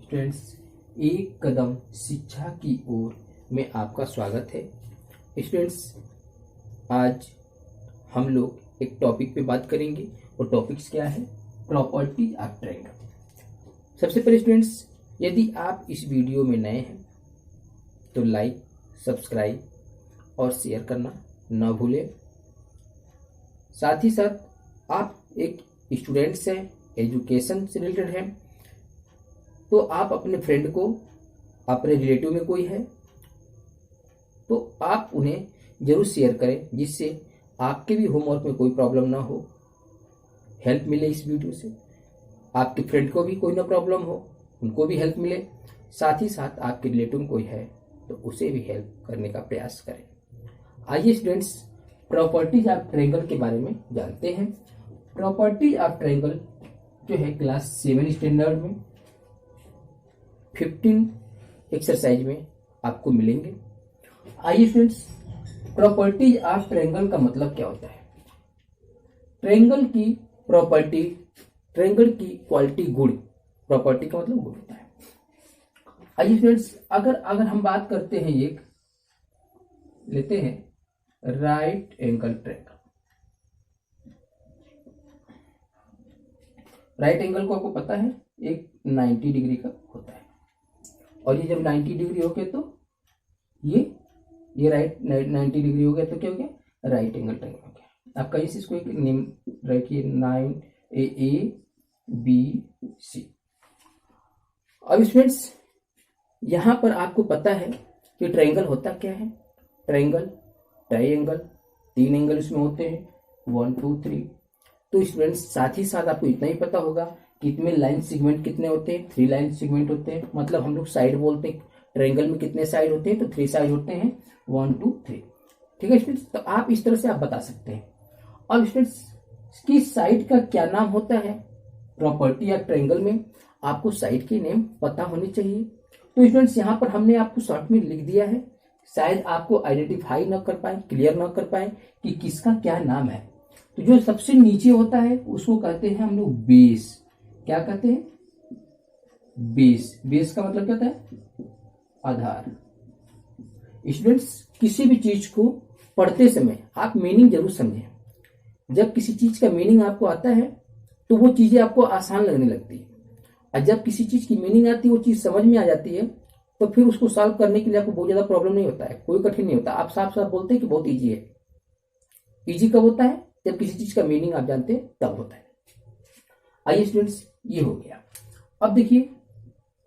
Students, एक कदम शिक्षा की ओर में आपका स्वागत है। स्टूडेंट्स, आज हम लोग एक टॉपिक पे बात करेंगे और टॉपिक्स क्या है? Properties of triangle. सबसे पहले स्टूडेंट्स, यदि आप इस वीडियो में नए हैं तो लाइक, सब्सक्राइब और शेयर करना ना भूलें। साथ ही साथ आप एक स्टूडेंट्स हैं, एजुकेशन से रिलेटेड हैं, तो आप अपने फ्रेंड को, अपने रिलेटिव में कोई है तो आप उन्हें जरूर शेयर करें, जिससे आपके भी होमवर्क में कोई प्रॉब्लम ना हो, हेल्प मिले इस वीडियो से। आपके फ्रेंड को भी कोई ना प्रॉब्लम हो, उनको भी हेल्प मिले। साथ ही साथ आपके रिलेटिव में कोई है तो उसे भी हेल्प करने का प्रयास करें। आइए स्टूडेंट्स, प्रॉपर्टीज ऑफ ट्रायंगल के बारे में जानते हैं। प्रॉपर्टीज ऑफ ट्रायंगल जो है क्लास 7 स्टैंडर्ड में 15 एक्सरसाइज में आपको मिलेंगे। आइए स्टूडेंट्स, प्रॉपर्टीज ऑफ ट्रायंगल का मतलब क्या होता है? ट्रायंगल की प्रॉपर्टी, ट्रायंगल की क्वालिटी गुड, प्रॉपर्टी का मतलब गुड होता है। आइए स्टूडेंट्स, अगर हम बात करते हैं, एक लेते हैं right angle triangle. Right angle को आपको पता है एक 90 डिग्री का होता है, और ये जब 90 डिग्री हो गया तो ये राइट 90 डिग्री हो गया तो क्या हो गया? राइट एंगल ट्रायंगल हो गया। आप कहीं से इसको एक नेम रखिए, 9AABC। अब स्टूडेंट्स, यहां पर आपको पता है कि ट्रायंगल होता क्या है। ट्रायंगल, ट्रायंगल 3 एंगल इसमें होते हैं, 1 2 3। तो स्टूडेंट्स, साथ ही साथ आपको इतना ही पता होगा कि इसमें लाइन सेगमेंट कितने होते हैं? 3 लाइन सेगमेंट होते हैं। मतलब हम लोग साइड बोलते हैं, ट्रायंगल में कितने साइड होते हैं? तो 3 साइड होते हैं, 1 2 3। ठीक है स्टूडेंट्स, तो आप इस तरह से आप बता सकते हैं। अब स्टूडेंट्स, की साइड का क्या नाम होता है? प्रॉपर्टी ऑफ ट्रायंगल में आपको साइड के नेम पता होने चाहिए। तो स्टूडेंट्स, यहाँ पर हमने आपको शॉर्ट में लिख दिया है, शायद आपको आइडेंटिफाई न कर पाए, क्लियर न कर पाए कि किसका क्या नाम है। तो जो सबसे नीचे होता है उसको कहते हैं हम लोग बेस। क्या कहते हैं? बेस। बेस का मतलब क्या होता है? आधार। स्टूडेंट्स, किसी भी चीज को पढ़ते समय आप मीनिंग जरूर समझें। जब किसी चीज का मीनिंग आपको आता है तो वो चीजें आपको आसान लगने लगती है, और जब किसी चीज की मीनिंग आती है, वो चीज समझ में आ जाती है, तो फिर उसको सॉल्व करने के लिए आपको बहुत ज्यादा प्रॉब्लम नहीं होता है, कोई कठिन नहीं होता। आप साफ साफ बोलते हैं कि बहुत ईजी है। ईजी कब होता है? जब किसी चीज का मीनिंग आप जानते हैं, तब होता है। आइए स्टूडेंट्स, ये हो गया। अब देखिए,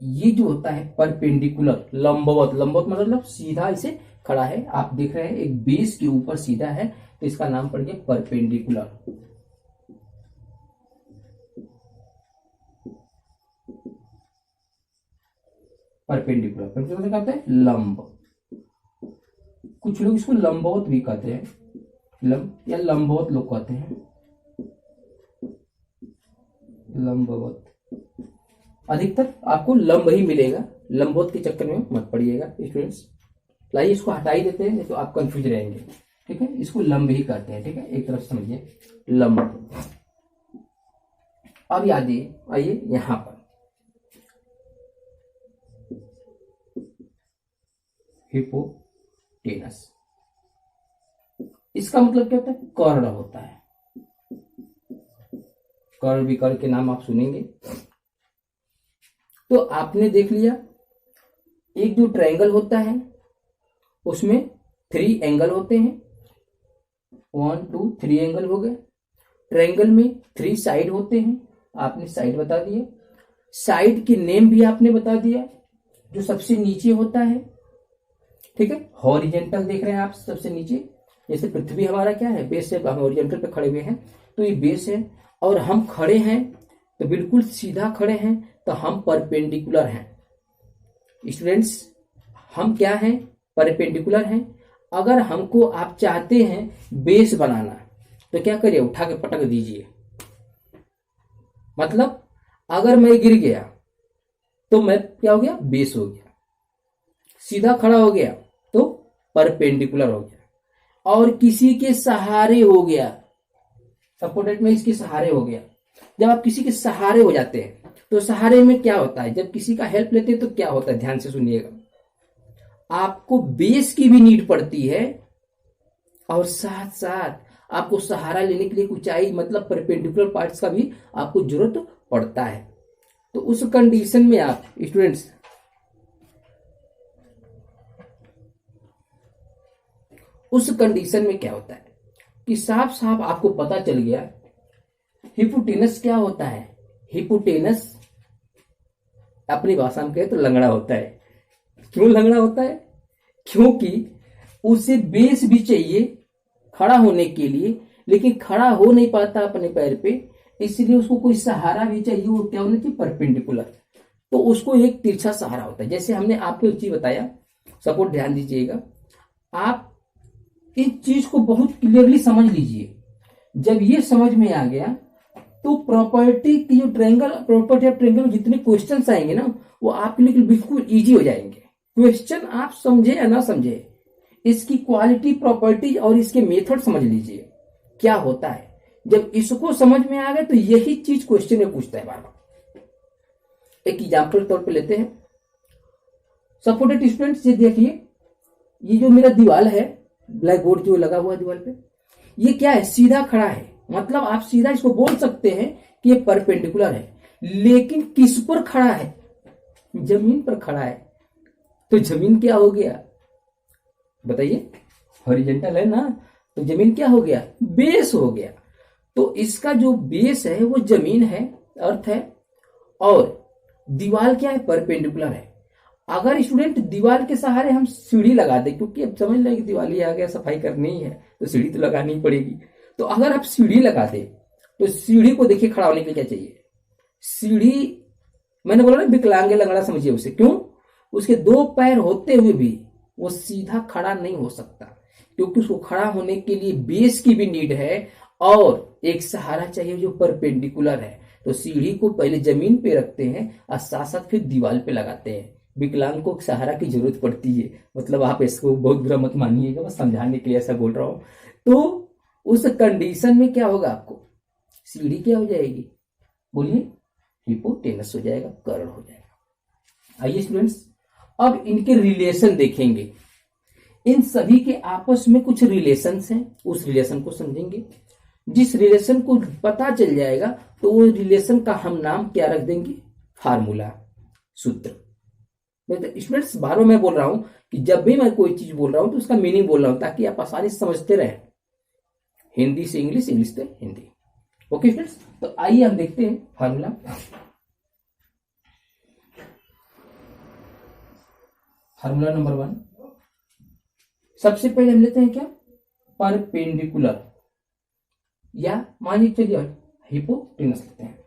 ये जो होता है परपेंडिकुलर, लंबवत। लंबवत मतलब सीधा इसे खड़ा है। आप देख रहे हैं एक बेस के ऊपर सीधा है, तो इसका नाम पड़ गया परपेंडिकुलर। परपेंडिकुलर, परपेंडिकुलर क्या होता है? लंब। कुछ लोग इसको लंबवत भी कहते हैं, लंब या लंबवत लोग कहते हैं, लंबवत। अधिकतर आपको लंब ही मिलेगा, लंबवत के चक्कर में मत पड़िएगा स्टूडेंट्स। लाइए इसको हटा ही देते हैं, नहीं तो आप कंफ्यूज रहेंगे। ठीक है, इसको लंब ही कहते हैं। ठीक है, एक तरफ समझिए, लंब। अब याद आइए यहां पर हिपोटेनस। इसका मतलब क्या होता है? कर्ण होता है। कर्ण विकर्ण के नाम आप सुनेंगे। तो आपने देख लिया, एक जो ट्रायंगल होता है उसमें 3 एंगल होते हैं, 1 2 3 एंगल हो गए। ट्रायंगल में 3 साइड होते हैं, आपने साइड बता दिया। साइड के नेम भी आपने बता दिया। जो सबसे नीचे होता है, ठीक है, हॉरिजेंटल देख रहे हैं आप सबसे नीचे। जैसे पृथ्वी हमारा क्या है? बेस है, हम हॉरिजेंटल पे खड़े हुए हैं, तो ये बेस है। और हम खड़े हैं तो बिल्कुल सीधा खड़े हैं, तो हम परपेंडिकुलर हैं। स्टूडेंट्स, हम क्या हैं? परपेंडिकुलर हैं। अगर हमको आप चाहते हैं बेस बनाना, तो क्या करिए? उठा के पटक दीजिए। मतलब अगर मैं गिर गया तो मैं क्या हो गया? बेस हो गया। सीधा खड़ा हो गया तो परपेंडिकुलर हो गया। और किसी के सहारे हो गया, सपोर्टेड में इसके सहारे हो गया। जब आप किसी के सहारे हो जाते हैं तो सहारे में क्या होता है, जब किसी का हेल्प लेते हैं तो क्या होता है, ध्यान से सुनिएगा, आपको बेस की भी नीड पड़ती है और साथ साथ आपको सहारा लेने के लिए ऊंचाई मतलब परपेंडिकुलर पार्ट्स का भी आपको जरूरत पड़ता है। तो उस कंडीशन में आप स्टूडेंट्स उस कंडीशन में क्या होता है कि साफ साफ आपको पता चल गया हिपोटेनस क्या होता है। हिपोटेनस अपनी भाषा में कहे तो लंगड़ा होता है। क्यों लंगड़ा होता है? क्योंकि उसे बेस भी चाहिए खड़ा होने के लिए, लेकिन खड़ा हो नहीं पाता अपने पैर पे, इसलिए उसको कोई सहारा भी चाहिए। वो क्या होना चाहिए? परपेंडिकुलर। तो उसको एक तिरछा सहारा होता है। जैसे हमने आपको एक चीज बताया, सपोर्ट ध्यान दीजिएगा, आप इस चीज को बहुत क्लियरली समझ लीजिए। जब ये समझ में आ गया तो प्रॉपर्टी की जो प्रॉपर्टी ऑफ ट्रायंगल में जितने क्वेश्चंस आएंगे ना, वो आपके लिए बिल्कुल इजी हो जाएंगे। क्वेश्चन आप समझे या ना समझे, इसकी क्वालिटी, प्रॉपर्टी और इसके मेथड समझ लीजिए क्या होता है। जब इसको समझ में आ गए तो यही चीज क्वेश्चन में पूछता है बार बार। एक एग्जाम्पल के तौर पे लेते हैं। सपोर्टेड स्टूडेंट्स, ये देखिए, ये जो मेरा दीवार है, ब्लैक बोर्ड जो लगा हुआ है दीवार पे, ये क्या है? सीधा खड़ा है। मतलब आप सीधा इसको बोल सकते हैं कि ये परपेंडिकुलर है। लेकिन किस पर खड़ा है? जमीन पर खड़ा है। तो जमीन क्या हो गया बताइए? हॉरिजॉन्टल है ना, तो जमीन क्या हो गया? बेस हो गया। तो इसका जो बेस है वो जमीन है, अर्थ है, और दीवार क्या है? परपेंडिकुलर है। अगर स्टूडेंट दीवार के सहारे हम सीढ़ी लगा दे, क्योंकि अब समझ लें कि दिवाली आ गया, सफाई करनी है तो सीढ़ी तो लगानी ही पड़ेगी। तो अगर आप सीढ़ी लगा दे तो सीढ़ी को देखिए खड़ा होने के लिए क्या चाहिए? सीढ़ी, मैंने बोला ना विकलांग लंगड़ा समझिए उसे। क्यों? उसके दो पैर होते हुए भी वो सीधा खड़ा नहीं हो सकता, क्योंकि उसको खड़ा होने के लिए बेस की भी नीड है और एक सहारा चाहिए जो परपेंडिकुलर है। तो सीढ़ी को पहले जमीन पे रखते हैं और साथ साथ फिर दीवार पे लगाते हैं। विकलांग को सहारा की जरूरत पड़ती है। मतलब आप इसको बहुत बुरा मत मानिएगा, बस समझाने के लिए ऐसा बोल रहा हूं। तो उस कंडीशन में क्या होगा? आपको सीढ़ी क्या हो जाएगी? बोलिए, हिपोटेनस हो जाएगा, कर्ण हो जाएगा। आइए स्टूडेंट्स, अब इनके रिलेशन देखेंगे। इन सभी के आपस में कुछ रिलेशंस हैं, उस रिलेशन को समझेंगे। जिस रिलेशन को पता चल जाएगा तो वो रिलेशन का हम नाम क्या रख देंगे? फार्मूला, सूत्र। स्टूडेंट्स, बार बार मैं बोल रहा हूं कि जब भी मैं कोई चीज बोल रहा हूं तो उसका मीनिंग बोल रहा हूं, ताकि आप आसानी से समझते रहे। हिंदी से इंग्लिश, इंग्लिश से हिंदी। ओके स्टूडेंट्स, तो आइए हम देखते हैं फार्मूला। फार्मूला नंबर 1, सबसे पहले हम लेते हैं क्या? परपेंडिकुलर, या मानिए चलिए हिपोटेनस लेते हैं।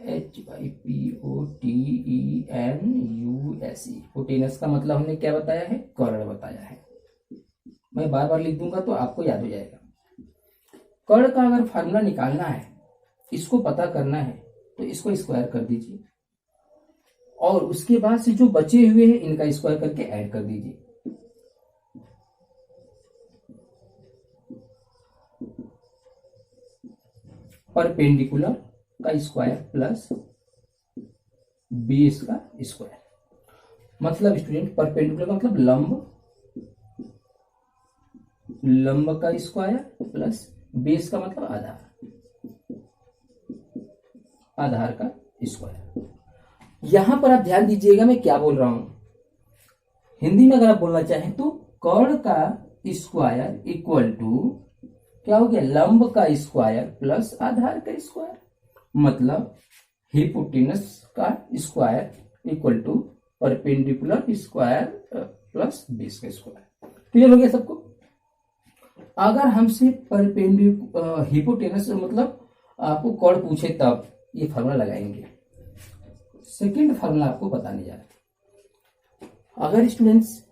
HYPOTENUS। हिपोटेनस का मतलब हमने क्या बताया है? कर्ण बताया है। मैं बार बार लिख दूंगा तो आपको याद हो जाएगा। कर्ण का अगर फार्मूला निकालना है, इसको पता करना है, तो इसको स्क्वायर कर दीजिए और उसके बाद से जो बचे हुए हैं इनका स्क्वायर करके ऐड कर दीजिए। परपेंडिकुलर का स्क्वायर प्लस बेस का स्क्वायर, मतलब स्टूडेंट परपेंडिकुलर का मतलब लंब का स्क्वायर प्लस बेस का मतलब आधार का स्क्वायर। यहां पर आप ध्यान दीजिएगा मैं क्या बोल रहा हूं। हिंदी में अगर आप बोलना चाहें तो कर्ण का स्क्वायर इक्वल टू क्या हो गया? लंब का स्क्वायर प्लस आधार का स्क्वायर। मतलब हिपोटेनस का square equal to perpendicular square plus base का स्क्वायर। क्लियर हो गया सबको? अगर हमसे हिपोटेनस मतलब आपको कर्ण पूछे तब ये फार्मूला लगाएंगे। सेकंड फार्मूला आपको बताने जा रहा है। अगर स्टूडेंट्स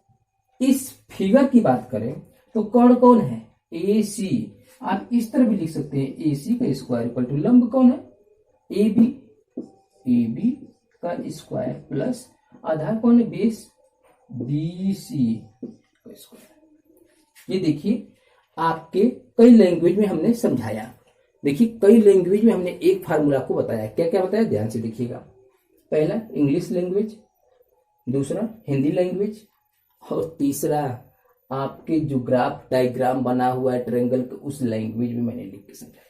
इस फिगर की बात करें तो कर्ण कौन है? AC। आप इस तरह भी लिख सकते हैं, AC का स्क्वायर इक्वल टू लंब कौन है? AB का स्क्वायर प्लस आधार कौन है? बेस, BC का स्क्वायर। ये देखिए आपके कई लैंग्वेज में हमने समझाया देखिए कई लैंग्वेज में हमने एक फार्मूला आपको बताया, क्या क्या बताया, ध्यान से देखिएगा। पहला इंग्लिश लैंग्वेज, दूसरा हिंदी लैंग्वेज, और तीसरा आपके जो ग्राफ डायग्राम बना हुआ है ट्रायंगल के उस लैंग्वेज में मैंने लिख के समझाया।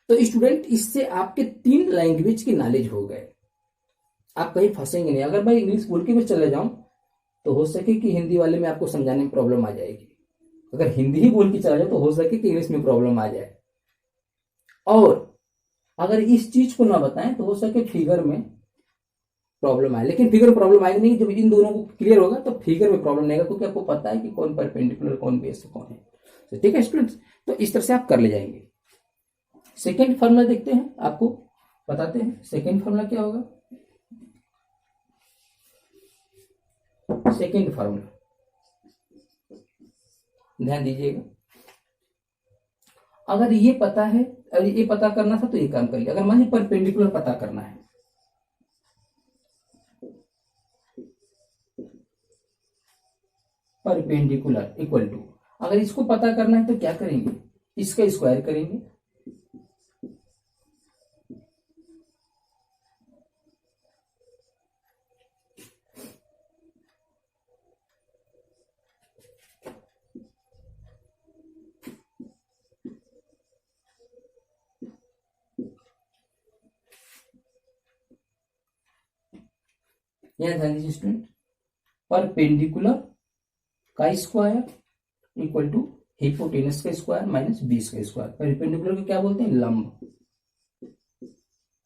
तो स्टूडेंट इससे आपके 3 लैंग्वेज की नॉलेज हो गए, आप कहीं फंसेंगे नहीं। अगर मैं इंग्लिश बोल के भी चले जाऊं तो हो सके कि हिंदी वाले में आपको समझाने में प्रॉब्लम आ जाएगी, अगर हिंदी ही बोल के चला जाए तो हो सके कि इंग्लिश में प्रॉब्लम आ जाए, और अगर इस चीज को ना बताएं तो हो सके फिगर में प्रॉब्लम आए। लेकिन फिगर में प्रॉब्लम आएगी नहीं, जब इन दोनों को क्लियर होगा तो फिगर में प्रॉब्लम नहीं आएगा, क्योंकि आपको पता है कि कौन परपेंडिकुलर कौन बेस कौन है। तो ठीक है स्टूडेंट्स, तो इस तरह से आप कर ले जाएंगे। सेकेंड फॉर्मूला देखते हैं, आपको बताते हैं सेकेंड फॉर्मूला क्या होगा। सेकेंड फॉर्मूला ध्यान दीजिएगा, अगर ये पता है, अगर ये पता करना था तो ये काम कर लिया। अगर मान लीजिए परपेंडिकुलर पता करना है, परपेंडिकुलर इक्वल टू, अगर इसको पता करना है तो क्या करेंगे, इसका स्क्वायर करेंगे, यहां ध्यान दीजिए स्टूडेंट, परपेंडिकुलर का स्क्वायर इक्वल टू हिपोटेनस का स्क्वायर माइनस बेस का स्क्वायर। परपेंडिकुलर को क्या बोलते हैं, लंब,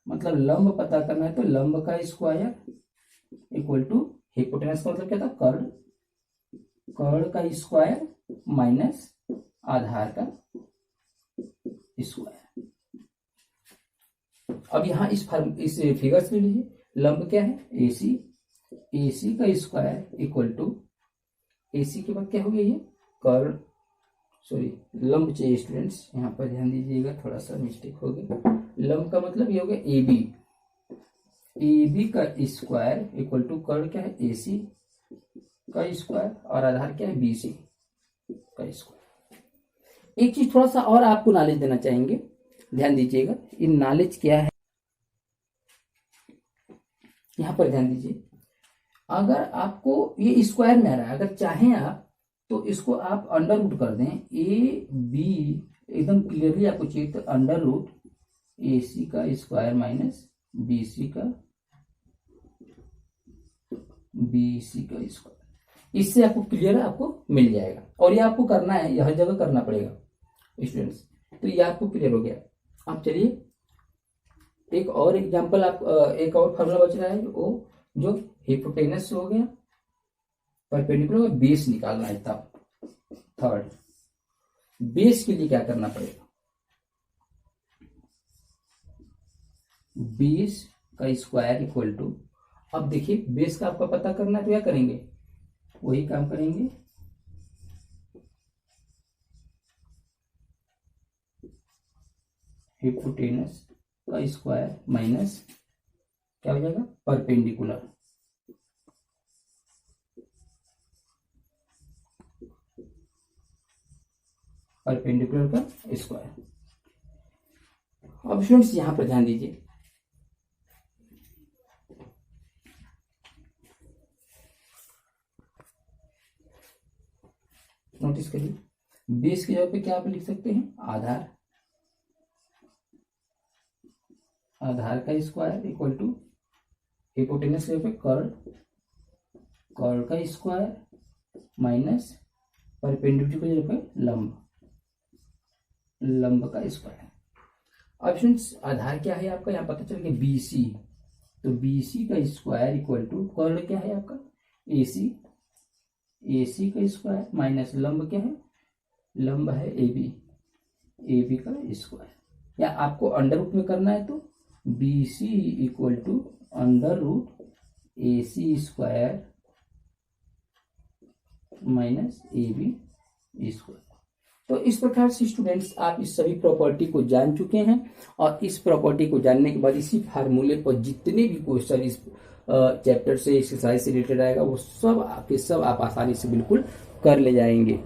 मतलब लंब पता करना है तो लंब का स्क्वायर इक्वल टू हिपोटेनस का मतलब क्या था, कर्ण, कर्ण का स्क्वायर माइनस आधार का स्क्वायर। अब यहां इस फिगर से लीजिए, लंब क्या है, AC, AC का स्क्वायर इक्वल टू, AC के बाद क्या हो गया ये कर्ण, सॉरी लंब चाहिए स्टूडेंट्स, यहाँ पर ध्यान दीजिएगा, थोड़ा सा मिस्टेक हो गया। लंब का मतलब ये हो गया AB, AB का स्क्वायर इक्वल टू कर्ण क्या है, AC का स्क्वायर, और आधार क्या है, BC का स्क्वायर। एक चीज थोड़ा सा और आपको नॉलेज देना चाहेंगे, ध्यान दीजिएगा, इन नॉलेज क्या है, यहां पर ध्यान दीजिए। अगर आपको ये स्क्वायर में आ रहा है, अगर चाहें आप तो इसको आप अंडर रूट कर दें, AB एकदम क्लियरली आपको चाहिए तो अंडर रूट AC का स्क्वायर माइनस BC का स्क्वायर, इससे आपको क्लियर आपको मिल जाएगा। और ये आपको करना है, यह हर जगह करना पड़ेगा स्टूडेंट्स, तो ये आपको क्लियर हो गया। अब चलिए एक और एग्जांपल, आप एक और फॉर्मूला बच रहा है, वो जो हिपोटेनस हो गया, परपेंडिकुलर का बेस निकालना है। तब थर्ड बेस के लिए क्या करना पड़ेगा, बेस का स्क्वायर इक्वल टू, अब देखिए बेस का आपका पता करना है तो क्या करेंगे, वही काम करेंगे, हिपोटेनस का स्क्वायर माइनस क्या हो जाएगा, परपेंडिकुलर, परपेंडिकुलर का स्क्वायर। अब स्टूडेंट्स यहां पर ध्यान दीजिए, नोटिस करिए, बेस की जगह पे क्या आप लिख सकते हैं, आधार, आधार का स्क्वायर इक्वल टू हिपोटेनस की जगह पे कर्ण, कर्ण का स्क्वायर माइनस परपेंडिकुलर की जगह पे लंब, लंब का स्क्वायर। अब स्टूडेंट्स आधार क्या है आपका, यहाँ पता चल गया BC, तो BC का स्क्वायर इक्वल टू कर्ण क्या है आपका, AC, AC का स्क्वायर माइनस लंब क्या है, लंब है AB, AB का स्क्वायर। या आपको अंडर रूट में करना है तो BC equal to under root AC square minus AB square. तो इस प्रकार से स्टूडेंट्स आप इस सभी प्रॉपर्टी को जान चुके हैं, और इस प्रॉपर्टी को जानने के बाद इसी फार्मूले पर जितने भी क्वेश्चन इस चैप्टर से, एक्सरसाइज से रिलेटेड आएगा, वो सब आपके सब आप आसानी से बिल्कुल कर ले जाएंगे।